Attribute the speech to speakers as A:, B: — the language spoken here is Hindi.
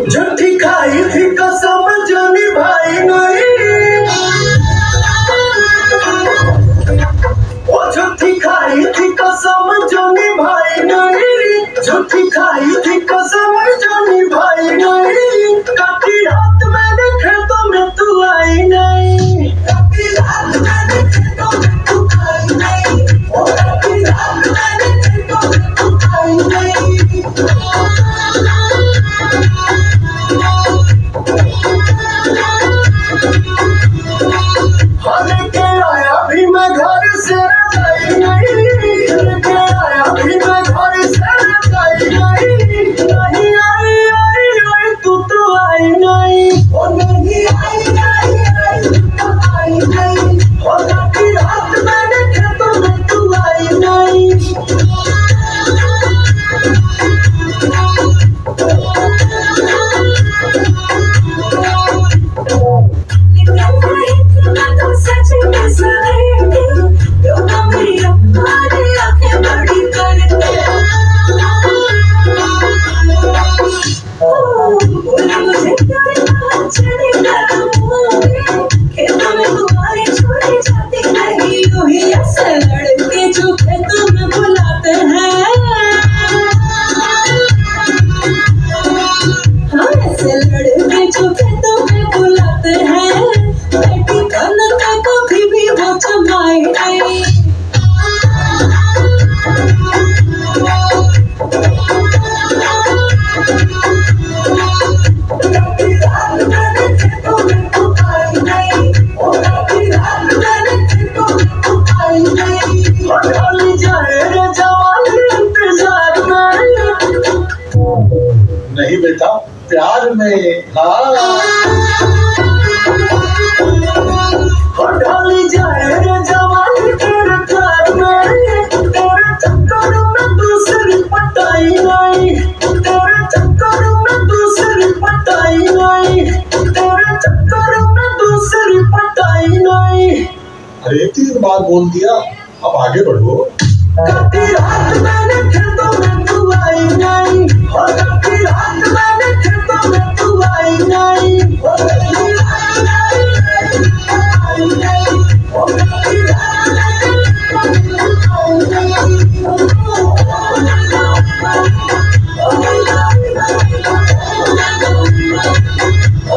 A: झूठी खाई थी कसम जो निभाई नहीं, वो झूठी खाई थी कसम जो निभाई नहीं, झूठी खाई थी कसम जो निभाई नहीं। काटी रात मैंने खेतों में तू आई नहीं, काटी रात मैंने खेतों में तू आई नहीं, ओ काटी रात मैंने खेतों में तू आई नहीं। लेके आया भी मैं घर से रजाई नहीं, लेके आया भी मैं घर से रजाई नहीं। नहीं आई आई आई तू तो आई नहीं, ओ नहीं आई आई आई तू तो आई नहीं, ओ काटी रात मैंने खेतों में तू आई नहीं।
B: लड़के जो खेतों में बुलाते हैं, हाँ ऐसे लड़के जो खेतों में बुलाते हैं, बेटी बनते कभी भी वो जमाई नहीं।
A: काटी रात मैंने खेतों में तू आई नहीं, ओ काटी रात मैंने खेतों में तू आई नहीं। ढल जाए रे जवानी इंतजार में,
C: नहीं बेटा, प्यार में। हाँ,
A: ढल जाए रे जवानी तेरे प्यार में। तेरे चक्कर में दूसरी पटाई नहीं, तेरे चक्कर में दूसरी पटाई नहीं, तेरे चक्कर में दूसरी पटाई नहीं।
C: अरे 3 बार बोल दिया, अब आगे बढ़ो।
A: काटी रात मैंने खेतों में तू आई नहीं, ओ काटी रात मैंने खेतों में तू आई नहीं, ओ काटी रात मैंने खेतों में तू आई नहीं, ओ काटी रात